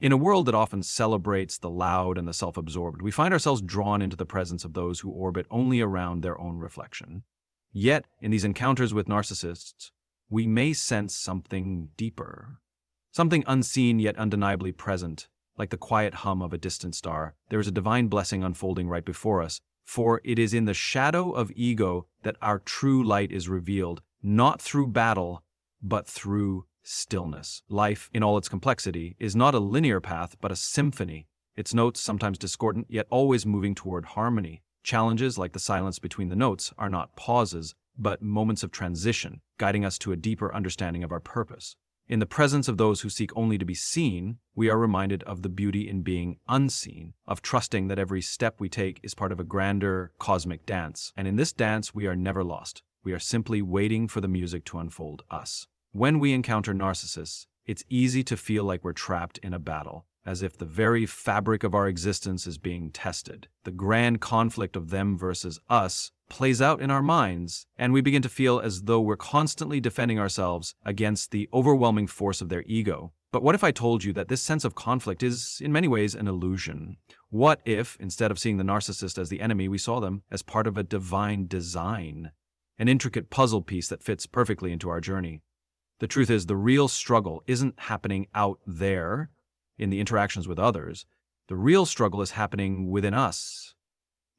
In a world that often celebrates the loud and the self-absorbed, we find ourselves drawn into the presence of those who orbit only around their own reflection. Yet, in these encounters with narcissists, we may sense something deeper, something unseen yet undeniably present, like the quiet hum of a distant star. There is a divine blessing unfolding right before us, for it is in the shadow of ego that our true light is revealed, not through battle, but through stillness. Life, in all its complexity, is not a linear path, but a symphony, its notes sometimes discordant, yet always moving toward harmony. Challenges, like the silence between the notes, are not pauses, but moments of transition, guiding us to a deeper understanding of our purpose. In the presence of those who seek only to be seen, we are reminded of the beauty in being unseen, of trusting that every step we take is part of a grander cosmic dance. And in this dance, we are never lost. We are simply waiting for the music to unfold us. When we encounter narcissists, it's easy to feel like we're trapped in a battle, as if the very fabric of our existence is being tested. The grand conflict of them versus us plays out in our minds, and we begin to feel as though we're constantly defending ourselves against the overwhelming force of their ego. But what if I told you that this sense of conflict is, in many ways, an illusion? What if, instead of seeing the narcissist as the enemy, we saw them as part of a divine design, an intricate puzzle piece that fits perfectly into our journey? The truth is, the real struggle isn't happening out there in the interactions with others. The real struggle is happening within us.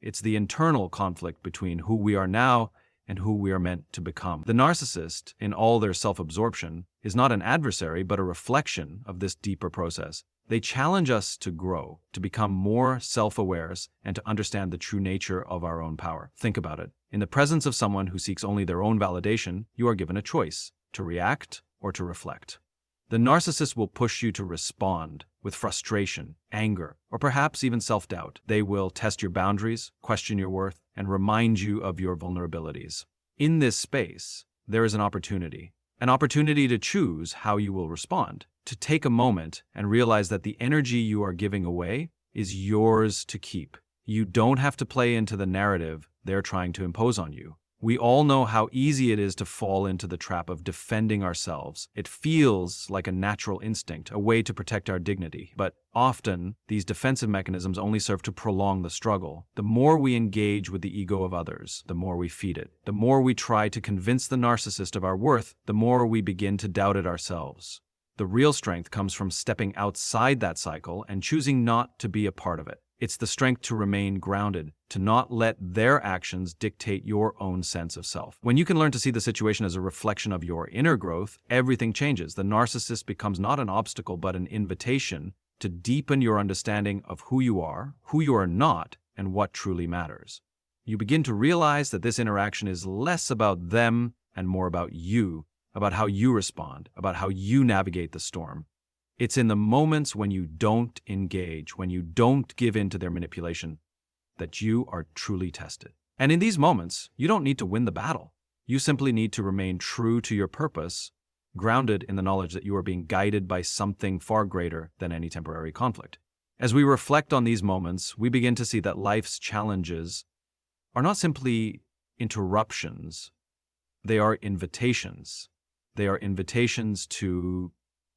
It's the internal conflict between who we are now and who we are meant to become. The narcissist, in all their self-absorption, is not an adversary, but a reflection of this deeper process. They challenge us to grow, to become more self-aware, and to understand the true nature of our own power. Think about it. In the presence of someone who seeks only their own validation, you are given a choice: to react or to reflect. The narcissist will push you to respond with frustration, anger, or perhaps even self-doubt. They will test your boundaries, question your worth, and remind you of your vulnerabilities. In this space, there is an opportunity to choose how you will respond, to take a moment and realize that the energy you are giving away is yours to keep. You don't have to play into the narrative they're trying to impose on you. We all know how easy it is to fall into the trap of defending ourselves. It feels like a natural instinct, a way to protect our dignity. But often, these defensive mechanisms only serve to prolong the struggle. The more we engage with the ego of others, the more we feed it. The more we try to convince the narcissist of our worth, the more we begin to doubt it ourselves. The real strength comes from stepping outside that cycle and choosing not to be a part of it. It's the strength to remain grounded, to not let their actions dictate your own sense of self. When you can learn to see the situation as a reflection of your inner growth, everything changes. The narcissist becomes not an obstacle, but an invitation to deepen your understanding of who you are not, and what truly matters. You begin to realize that this interaction is less about them and more about you, about how you respond, about how you navigate the storm. It's in the moments when you don't engage, when you don't give in to their manipulation, that you are truly tested. And in these moments, you don't need to win the battle. You simply need to remain true to your purpose, grounded in the knowledge that you are being guided by something far greater than any temporary conflict. As we reflect on these moments, we begin to see that life's challenges are not simply interruptions. They are invitations. They are invitations to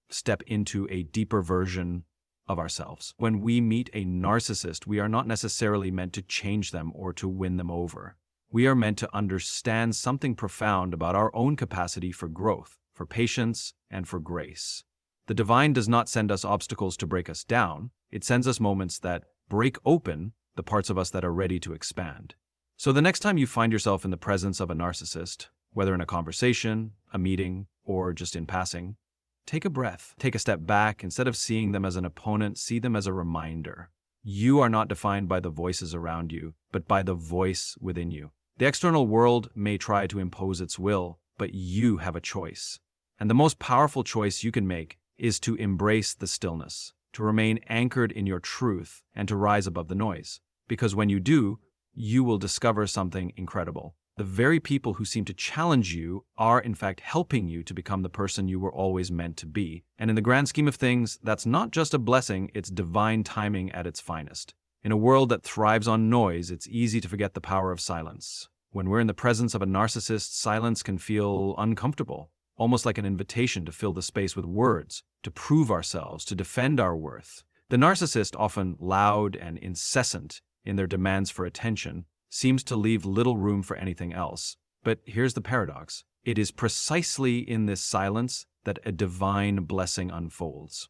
step into a deeper version of ourselves. When we meet a narcissist, we are not necessarily meant to change them or to win them over. We are meant to understand something profound about our own capacity for growth, for patience, and for grace. The divine does not send us obstacles to break us down. It sends us moments that break open the parts of us that are ready to expand. So the next time you find yourself in the presence of a narcissist, whether in a conversation, a meeting, or just in passing, take a breath. Take a step back. Instead of seeing them as an opponent, see them as a reminder. You are not defined by the voices around you, but by the voice within you. The external world may try to impose its will, but you have a choice. And the most powerful choice you can make is to embrace the stillness, to remain anchored in your truth, and to rise above the noise. Because when you do, you will discover something incredible. The very people who seem to challenge you are, in fact, helping you to become the person you were always meant to be. And in the grand scheme of things, that's not just a blessing, it's divine timing at its finest. In a world that thrives on noise, it's easy to forget the power of silence. When we're in the presence of a narcissist, silence can feel uncomfortable, almost like an invitation to fill the space with words, to prove ourselves, to defend our worth. The narcissist, often loud and incessant in their demands for attention, seems to leave little room for anything else. But here's the paradox. It is precisely in this silence that a divine blessing unfolds.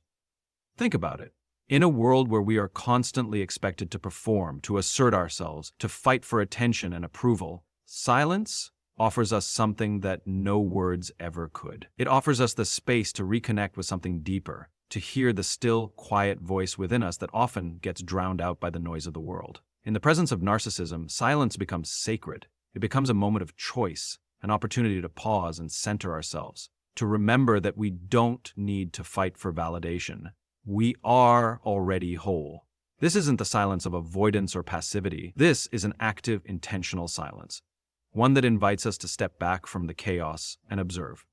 Think about it. In a world where we are constantly expected to perform, to assert ourselves, to fight for attention and approval, silence offers us something that no words ever could. It offers us the space to reconnect with something deeper, to hear the still, quiet voice within us that often gets drowned out by the noise of the world. In the presence of narcissism, silence becomes sacred. It becomes a moment of choice, an opportunity to pause and center ourselves, to remember that we don't need to fight for validation. We are already whole. This isn't the silence of avoidance or passivity. This is an active, intentional silence, one that invites us to step back from the chaos and observe.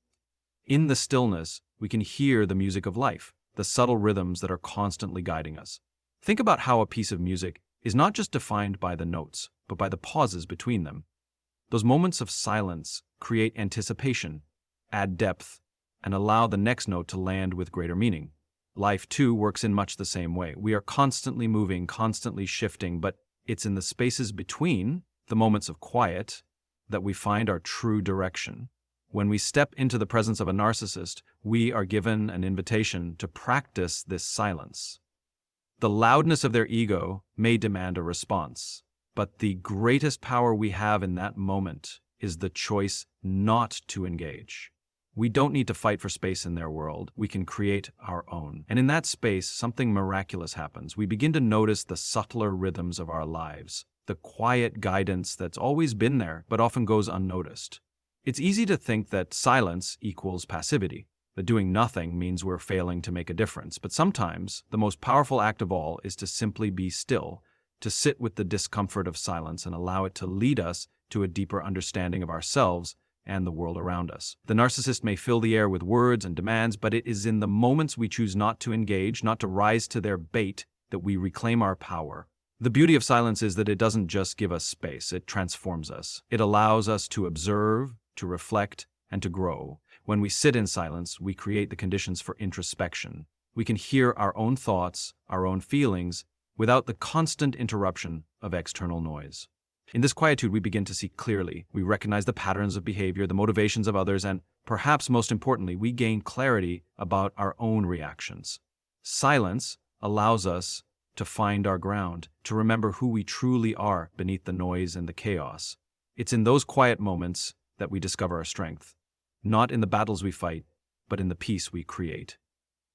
In the stillness, we can hear the music of life, the subtle rhythms that are constantly guiding us. Think about how a piece of music is not just defined by the notes, but by the pauses between them. Those moments of silence create anticipation, add depth, and allow the next note to land with greater meaning. Life, too, works in much the same way. We are constantly moving, constantly shifting, but it's in the spaces between, the moments of quiet, that we find our true direction. When we step into the presence of a narcissist, we are given an invitation to practice this silence. The loudness of their ego may demand a response, but the greatest power we have in that moment is the choice not to engage. We don't need to fight for space in their world. We can create our own. And in that space, something miraculous happens. We begin to notice the subtler rhythms of our lives, the quiet guidance that's always been there, but often goes unnoticed. It's easy to think that silence equals passivity, that doing nothing means we're failing to make a difference. But sometimes, the most powerful act of all is to simply be still, to sit with the discomfort of silence and allow it to lead us to a deeper understanding of ourselves and the world around us. The narcissist may fill the air with words and demands, but it is in the moments we choose not to engage, not to rise to their bait, that we reclaim our power. The beauty of silence is that it doesn't just give us space, it transforms us. It allows us to observe, to reflect, and to grow. When we sit in silence, we create the conditions for introspection. We can hear our own thoughts, our own feelings, without the constant interruption of external noise. In this quietude, we begin to see clearly. We recognize the patterns of behavior, the motivations of others, and perhaps most importantly, we gain clarity about our own reactions. Silence allows us to find our ground, to remember who we truly are beneath the noise and the chaos. It's in those quiet moments that we discover our strength, not in the battles we fight, but in the peace we create.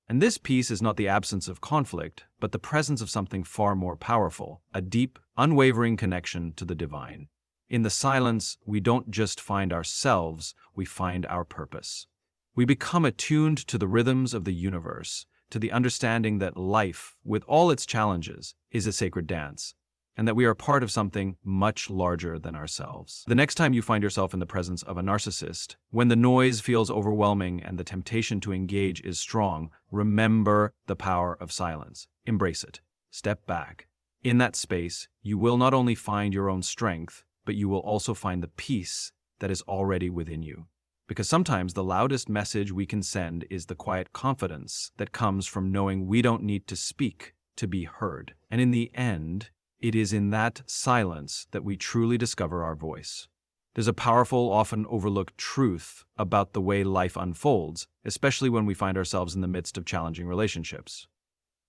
And this peace is not the absence of conflict, but the presence of something far more powerful, a deep, unwavering connection to the divine. In the silence, we don't just find ourselves, we find our purpose. We become attuned to the rhythms of the universe, to the understanding that life, with all its challenges, is a sacred dance, and that we are part of something much larger than ourselves. The next time you find yourself in the presence of a narcissist, when the noise feels overwhelming and the temptation to engage is strong, remember the power of silence. Embrace it. Step back. In that space, you will not only find your own strength, but you will also find the peace that is already within you. Because sometimes the loudest message we can send is the quiet confidence that comes from knowing we don't need to speak to be heard. And in the end, it is in that silence that we truly discover our voice. There's a powerful, often overlooked truth about the way life unfolds, especially when we find ourselves in the midst of challenging relationships.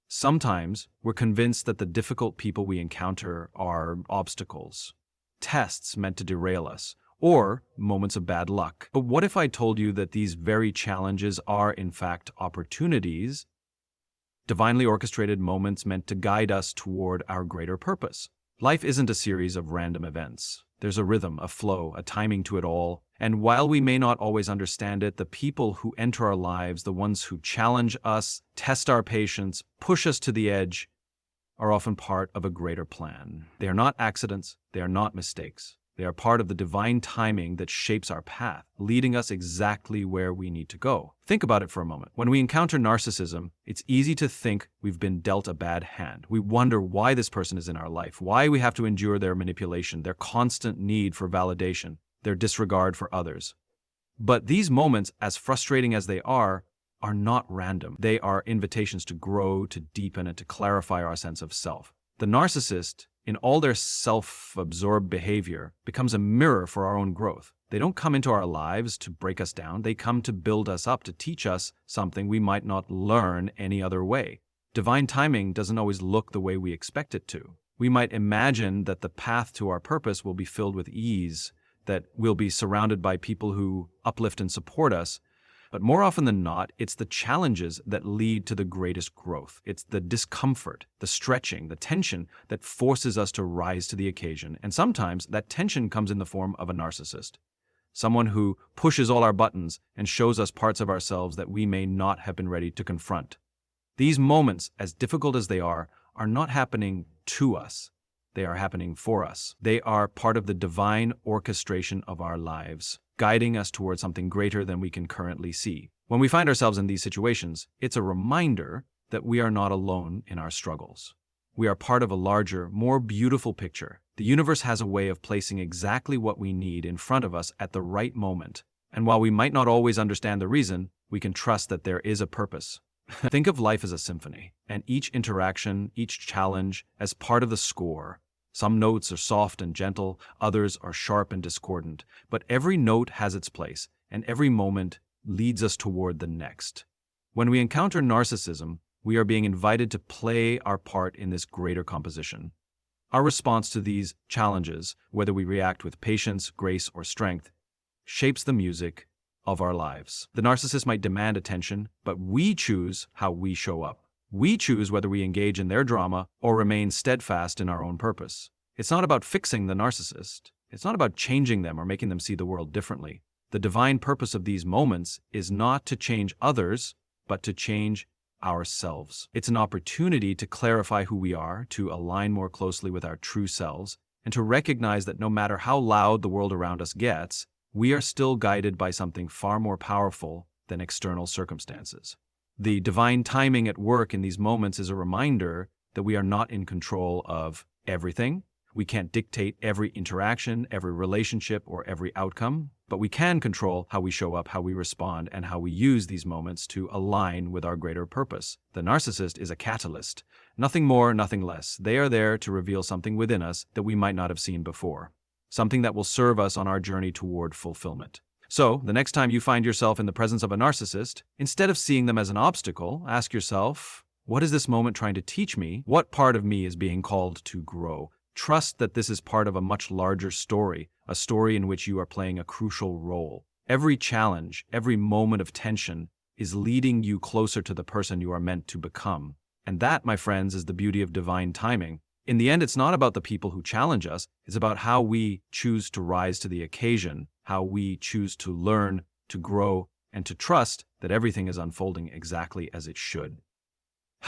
Sometimes we're convinced that the difficult people we encounter are obstacles, tests meant to derail us, or moments of bad luck. But what if I told you that these very challenges are, in fact, opportunities, divinely orchestrated moments meant to guide us toward our greater purpose? Life isn't a series of random events. There's a rhythm, a flow, a timing to it all. And while we may not always understand it, the people who enter our lives, the ones who challenge us, test our patience, push us to the edge, are often part of a greater plan. They are not accidents. They are not mistakes. They are part of the divine timing that shapes our path, leading us exactly where we need to go. Think about it for a moment. When we encounter narcissism, it's easy to think we've been dealt a bad hand. We wonder why this person is in our life, why we have to endure their manipulation, their constant need for validation, their disregard for others. But these moments, as frustrating as they are are not random. They are invitations to grow, to deepen, and to clarify our sense of self. The narcissist, in all their self-absorbed behavior, becomes a mirror for our own growth. They don't come into our lives to break us down. They come to build us up, to teach us something we might not learn any other way. Divine timing doesn't always look the way we expect it to. We might imagine that the path to our purpose will be filled with ease, that we'll be surrounded by people who uplift and support us. But more often than not, it's the challenges that lead to the greatest growth. It's the discomfort, the stretching, the tension that forces us to rise to the occasion. And sometimes that tension comes in the form of a narcissist. Someone who pushes all our buttons and shows us parts of ourselves that we may not have been ready to confront. These moments, as difficult as they are not happening to us. They are happening for us. They are part of the divine orchestration of our lives, guiding us towards something greater than we can currently see. When we find ourselves in these situations, it's a reminder that we are not alone in our struggles. We are part of a larger, more beautiful picture. The universe has a way of placing exactly what we need in front of us at the right moment. And while we might not always understand the reason, we can trust that there is a purpose. Think of life as a symphony, and each interaction, each challenge, as part of the score. Some notes are soft and gentle, others are sharp and discordant, but every note has its place, and every moment leads us toward the next. When we encounter narcissism, we are being invited to play our part in this greater composition. Our response to these challenges, whether we react with patience, grace, or strength, shapes the music of our lives. The narcissist might demand attention, but we choose how we show up. We choose whether we engage in their drama or remain steadfast in our own purpose. It's not about fixing the narcissist. It's not about changing them or making them see the world differently. The divine purpose of these moments is not to change others, but to change ourselves. It's an opportunity to clarify who we are, to align more closely with our true selves, and to recognize that no matter how loud the world around us gets, we are still guided by something far more powerful than external circumstances. The divine timing at work in these moments is a reminder that we are not in control of everything. We can't dictate every interaction, every relationship, or every outcome, but we can control how we show up, how we respond, and how we use these moments to align with our greater purpose. The narcissist is a catalyst. Nothing more, nothing less. They are there to reveal something within us that we might not have seen before. Something that will serve us on our journey toward fulfillment. So, the next time you find yourself in the presence of a narcissist, instead of seeing them as an obstacle, ask yourself, what is this moment trying to teach me? What part of me is being called to grow? Trust that this is part of a much larger story, a story in which you are playing a crucial role. Every challenge, every moment of tension is leading you closer to the person you are meant to become. And that, my friends, is the beauty of divine timing. In the end, it's not about the people who challenge us. It's about how we choose to rise to the occasion, how we choose to learn, to grow, and to trust that everything is unfolding exactly as it should.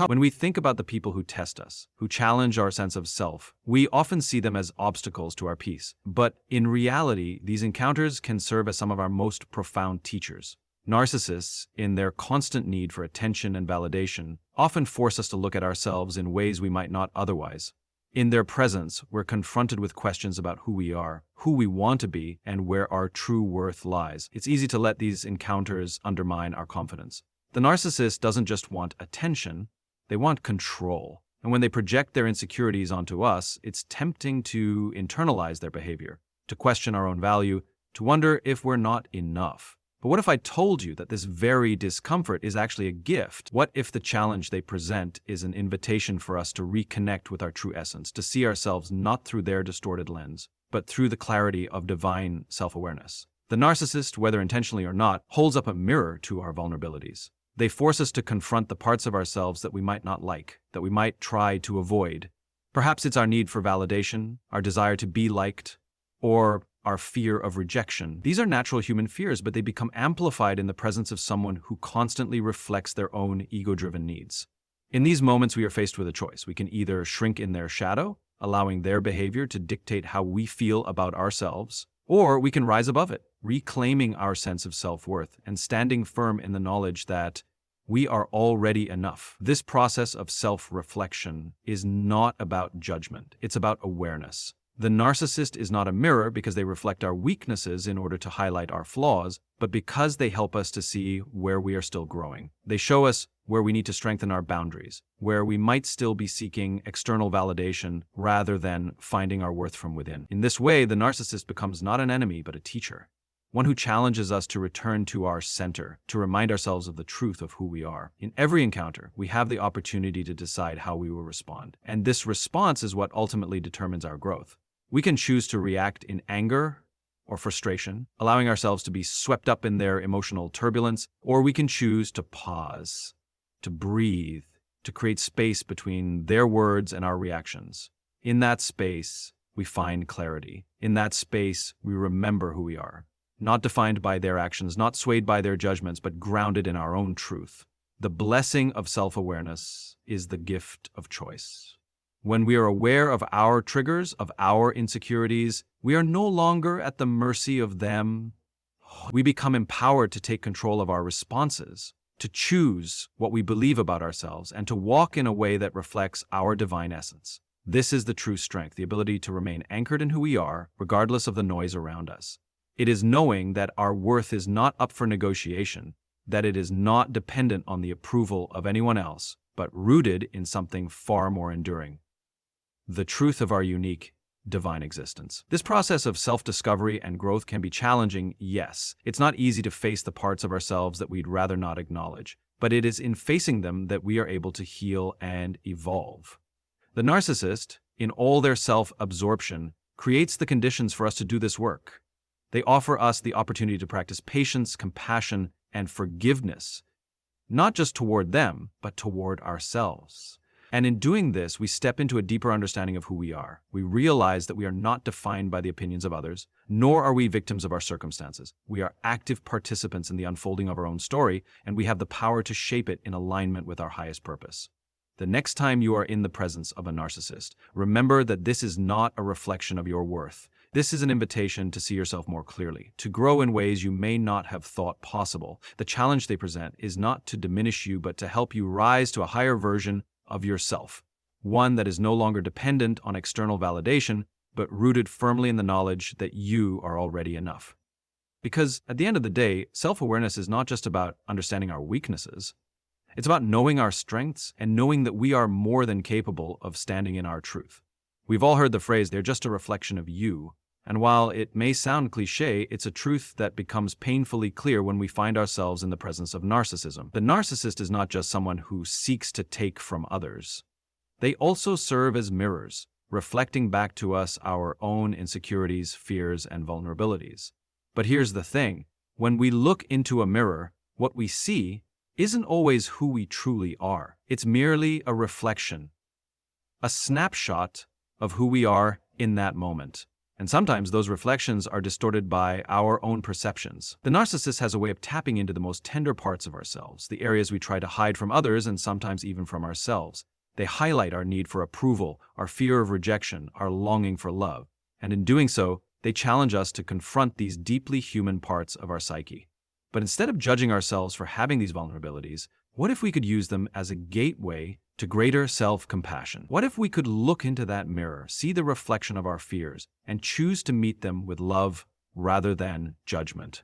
When we think about the people who test us, who challenge our sense of self, we often see them as obstacles to our peace. But in reality, these encounters can serve as some of our most profound teachers. Narcissists, in their constant need for attention and validation, often force us to look at ourselves in ways we might not otherwise. In their presence, we're confronted with questions about who we are, who we want to be, and where our true worth lies. It's easy to let these encounters undermine our confidence. The narcissist doesn't just want attention, they want control. And when they project their insecurities onto us, it's tempting to internalize their behavior, to question our own value, to wonder if we're not enough. But what if I told you that this very discomfort is actually a gift? What if the challenge they present is an invitation for us to reconnect with our true essence, to see ourselves not through their distorted lens, but through the clarity of divine self-awareness? The narcissist, whether intentionally or not, holds up a mirror to our vulnerabilities. They force us to confront the parts of ourselves that we might not like, that we might try to avoid. Perhaps it's our need for validation, our desire to be liked, or our fear of rejection. These are natural human fears, but they become amplified in the presence of someone who constantly reflects their own ego-driven needs. In these moments, we are faced with a choice. We can either shrink in their shadow, allowing their behavior to dictate how we feel about ourselves, or we can rise above it, reclaiming our sense of self-worth and standing firm in the knowledge that we are already enough. This process of self-reflection is not about judgment. It's about awareness. The narcissist is not a mirror because they reflect our weaknesses in order to highlight our flaws, but because they help us to see where we are still growing. They show us where we need to strengthen our boundaries, where we might still be seeking external validation rather than finding our worth from within. In this way, the narcissist becomes not an enemy, but a teacher. One who challenges us to return to our center, to remind ourselves of the truth of who we are. In every encounter, we have the opportunity to decide how we will respond. And this response is what ultimately determines our growth. We can choose to react in anger or frustration, allowing ourselves to be swept up in their emotional turbulence, or we can choose to pause, to breathe, to create space between their words and our reactions. In that space, we find clarity. In that space, we remember who we are. Not defined by their actions, not swayed by their judgments, but grounded in our own truth. The blessing of self-awareness is the gift of choice. When we are aware of our triggers, of our insecurities, we are no longer at the mercy of them. We become empowered to take control of our responses, to choose what we believe about ourselves, and to walk in a way that reflects our divine essence. This is the true strength, the ability to remain anchored in who we are, regardless of the noise around us. It is knowing that our worth is not up for negotiation, that it is not dependent on the approval of anyone else, but rooted in something far more enduring: the truth of our unique, divine existence. This process of self-discovery and growth can be challenging, yes. It's not easy to face the parts of ourselves that we'd rather not acknowledge, but it is in facing them that we are able to heal and evolve. The narcissist, in all their self-absorption, creates the conditions for us to do this work. They offer us the opportunity to practice patience, compassion, and forgiveness, not just toward them, but toward ourselves. And in doing this, we step into a deeper understanding of who we are. We realize that we are not defined by the opinions of others, nor are we victims of our circumstances. We are active participants in the unfolding of our own story, and we have the power to shape it in alignment with our highest purpose. The next time you are in the presence of a narcissist, remember that this is not a reflection of your worth. This is an invitation to see yourself more clearly, to grow in ways you may not have thought possible. The challenge they present is not to diminish you, but to help you rise to a higher version of yourself, one that is no longer dependent on external validation, but rooted firmly in the knowledge that you are already enough. Because at the end of the day, self-awareness is not just about understanding our weaknesses. It's about knowing our strengths and knowing that we are more than capable of standing in our truth. We've all heard the phrase, "they're just a reflection of you." And while it may sound cliché, it's a truth that becomes painfully clear when we find ourselves in the presence of narcissism. The narcissist is not just someone who seeks to take from others. They also serve as mirrors, reflecting back to us our own insecurities, fears, and vulnerabilities. But here's the thing: when we look into a mirror, what we see isn't always who we truly are. It's merely a reflection, a snapshot of who we are in that moment. And sometimes those reflections are distorted by our own perceptions. The narcissist has a way of tapping into the most tender parts of ourselves, the areas we try to hide from others and sometimes even from ourselves. They highlight our need for approval, our fear of rejection, our longing for love. And in doing so, they challenge us to confront these deeply human parts of our psyche. But instead of judging ourselves for having these vulnerabilities, what if we could use them as a gateway to greater self-compassion? What if we could look into that mirror, see the reflection of our fears, and choose to meet them with love rather than judgment?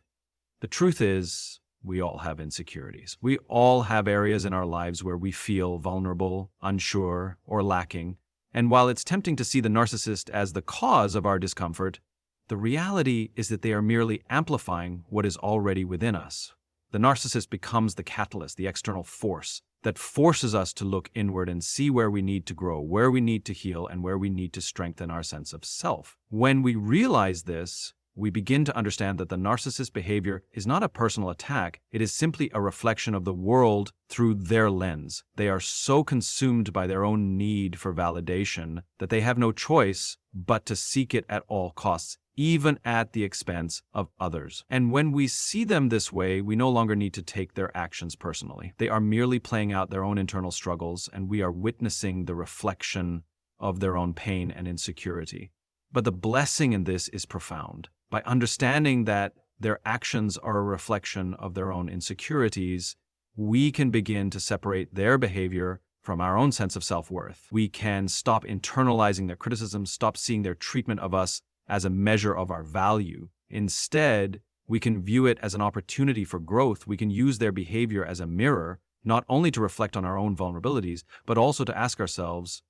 The truth is, we all have insecurities. We all have areas in our lives where we feel vulnerable, unsure, or lacking. And while it's tempting to see the narcissist as the cause of our discomfort, the reality is that they are merely amplifying what is already within us. The narcissist becomes the catalyst, the external force that forces us to look inward and see where we need to grow, where we need to heal, and where we need to strengthen our sense of self. When we realize this, we begin to understand that the narcissist's behavior is not a personal attack. It is simply a reflection of the world through their lens. They are so consumed by their own need for validation that they have no choice but to seek it at all costs, even at the expense of others. And when we see them this way, we no longer need to take their actions personally. They are merely playing out their own internal struggles, and we are witnessing the reflection of their own pain and insecurity. But the blessing in this is profound. By understanding that their actions are a reflection of their own insecurities, we can begin to separate their behavior from our own sense of self-worth. We can stop internalizing their criticism, stop seeing their treatment of us as a measure of our value. Instead, we can view it as an opportunity for growth. We can use their behavior as a mirror, not only to reflect on our own vulnerabilities, but also to ask ourselves,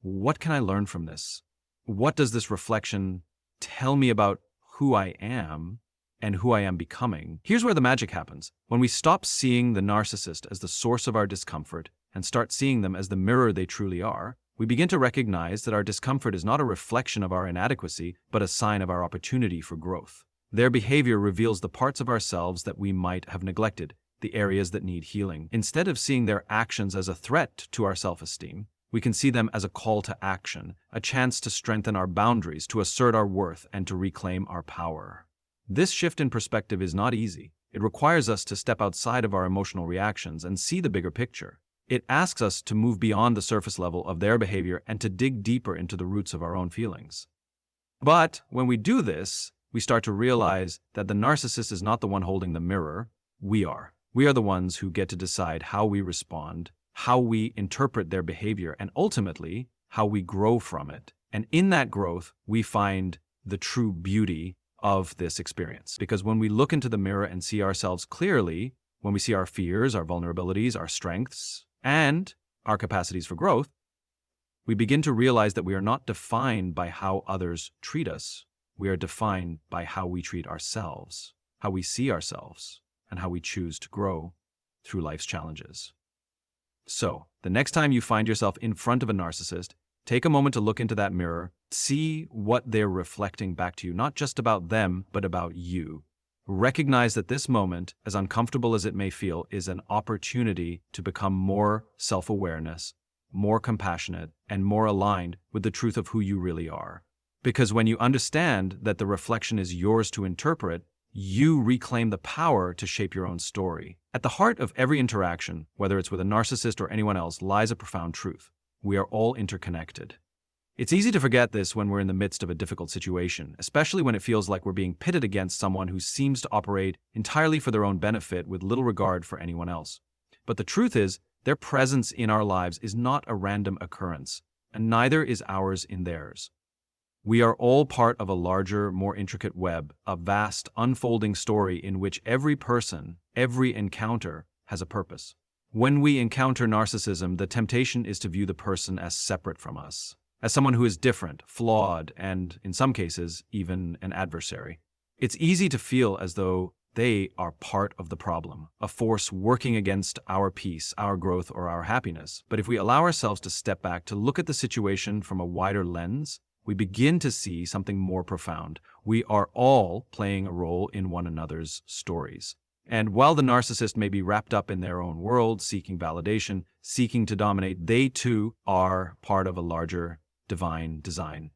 what can I learn from this? What does this reflection tell me about who I am and who I am becoming? Here's where the magic happens. When we stop seeing the narcissist as the source of our discomfort and start seeing them as the mirror they truly are, we begin to recognize that our discomfort is not a reflection of our inadequacy, but a sign of our opportunity for growth. Their behavior reveals the parts of ourselves that we might have neglected, the areas that need healing. Instead of seeing their actions as a threat to our self-esteem, we can see them as a call to action, a chance to strengthen our boundaries, to assert our worth, and to reclaim our power. This shift in perspective is not easy. It requires us to step outside of our emotional reactions and see the bigger picture. It asks us to move beyond the surface level of their behavior and to dig deeper into the roots of our own feelings. But when we do this, we start to realize that the narcissist is not the one holding the mirror. We are. We are the ones who get to decide how we respond, how we interpret their behavior, and ultimately, how we grow from it. And in that growth, we find the true beauty of this experience. Because when we look into the mirror and see ourselves clearly, when we see our fears, our vulnerabilities, our strengths, and our capacities for growth, we begin to realize that we are not defined by how others treat us. We are defined by how we treat ourselves, how we see ourselves, and how we choose to grow through life's challenges. So, the next time you find yourself in front of a narcissist, take a moment to look into that mirror, see what they're reflecting back to you, not just about them, but about you. Recognize that this moment, as uncomfortable as it may feel, is an opportunity to become more self-awareness, more compassionate, and more aligned with the truth of who you really are. Because when you understand that the reflection is yours to interpret, you reclaim the power to shape your own story. At the heart of every interaction, whether it's with a narcissist or anyone else, lies a profound truth. We are all interconnected. It's easy to forget this when we're in the midst of a difficult situation, especially when it feels like we're being pitted against someone who seems to operate entirely for their own benefit with little regard for anyone else. But the truth is, their presence in our lives is not a random occurrence, and neither is ours in theirs. We are all part of a larger, more intricate web, a vast, unfolding story in which every person, every encounter, has a purpose. When we encounter narcissism, the temptation is to view the person as separate from us, as someone who is different, flawed, and, in some cases, even an adversary. It's easy to feel as though they are part of the problem, a force working against our peace, our growth, or our happiness. But if we allow ourselves to step back, to look at the situation from a wider lens, we begin to see something more profound. We are all playing a role in one another's stories. And while the narcissist may be wrapped up in their own world, seeking validation, seeking to dominate, they too are part of a larger divine design.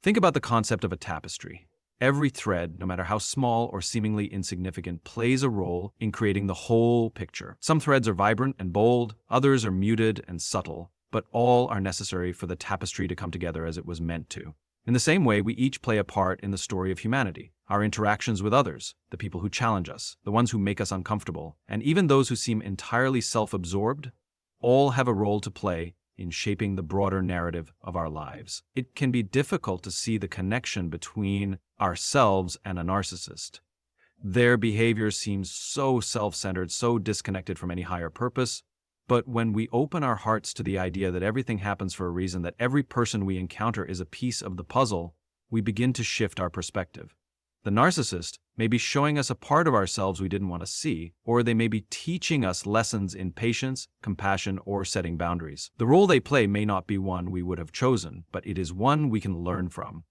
Think about the concept of a tapestry. Every thread, no matter how small or seemingly insignificant, plays a role in creating the whole picture. Some threads are vibrant and bold, others are muted and subtle, but all are necessary for the tapestry to come together as it was meant to. In the same way, we each play a part in the story of humanity. Our interactions with others, the people who challenge us, the ones who make us uncomfortable, and even those who seem entirely self-absorbed, all have a role to play in shaping the broader narrative of our lives. It can be difficult to see the connection between ourselves and a narcissist. Their behavior seems so self-centered, so disconnected from any higher purpose. But when we open our hearts to the idea that everything happens for a reason, that every person we encounter is a piece of the puzzle, we begin to shift our perspective. The narcissist may be showing us a part of ourselves we didn't want to see, or they may be teaching us lessons in patience, compassion, or setting boundaries. The role they play may not be one we would have chosen, but it is one we can learn from.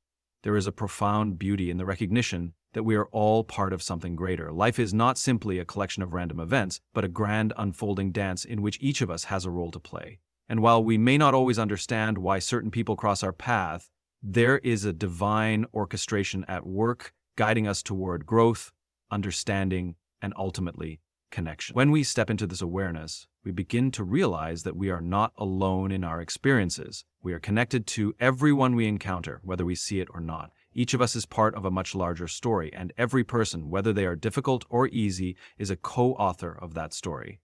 There is a profound beauty in the recognition that we are all part of something greater. Life is not simply a collection of random events, but a grand unfolding dance in which each of us has a role to play. And while we may not always understand why certain people cross our path, there is a divine orchestration at work, guiding us toward growth, understanding, and ultimately, connection. When we step into this awareness, we begin to realize that we are not alone in our experiences. We are connected to everyone we encounter, whether we see it or not. Each of us is part of a much larger story, and every person, whether they are difficult or easy, is a co-author of that story.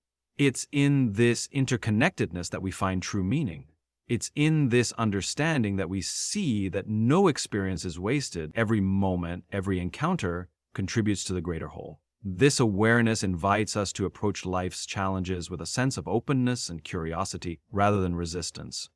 It's in this interconnectedness that we find true meaning. It's in this understanding that we see that no experience is wasted. Every moment, every encounter contributes to the greater whole. This awareness invites us to approach life's challenges with a sense of openness and curiosity rather than resistance.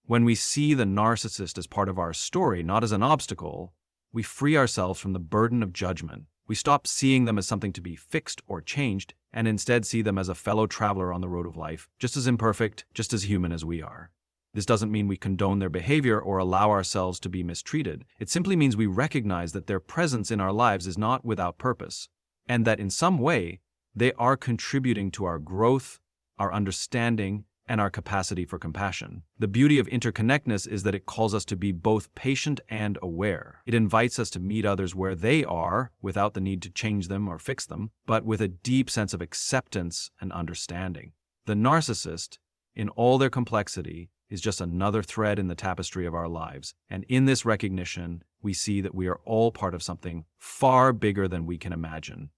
When we see the narcissist as part of our story, not as an obstacle, we free ourselves from the burden of judgment. We stop seeing them as something to be fixed or changed, and instead see them as a fellow traveler on the road of life, just as imperfect, just as human as we are. This doesn't mean we condone their behavior or allow ourselves to be mistreated. It simply means we recognize that their presence in our lives is not without purpose, and that in some way, they are contributing to our growth, our understanding, and our capacity for compassion. The beauty of interconnectedness is that it calls us to be both patient and aware. It invites us to meet others where they are, without the need to change them or fix them, but with a deep sense of acceptance and understanding. The narcissist, in all their complexity, is just another thread in the tapestry of our lives, and in this recognition, we see that we are all part of something far bigger than we can imagine.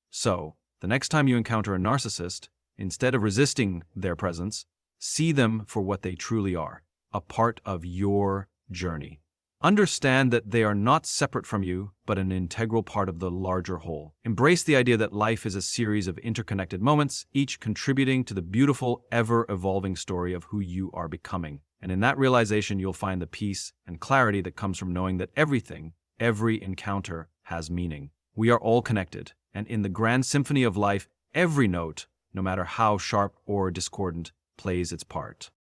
So, the next time you encounter a narcissist, instead of resisting their presence, see them for what they truly are, a part of your journey. Understand that they are not separate from you, but an integral part of the larger whole. Embrace the idea that life is a series of interconnected moments, each contributing to the beautiful, ever-evolving story of who you are becoming. And in that realization, you'll find the peace and clarity that comes from knowing that everything, every encounter, has meaning. We are all connected, and in the grand symphony of life, every note, no matter how sharp or discordant, plays its part.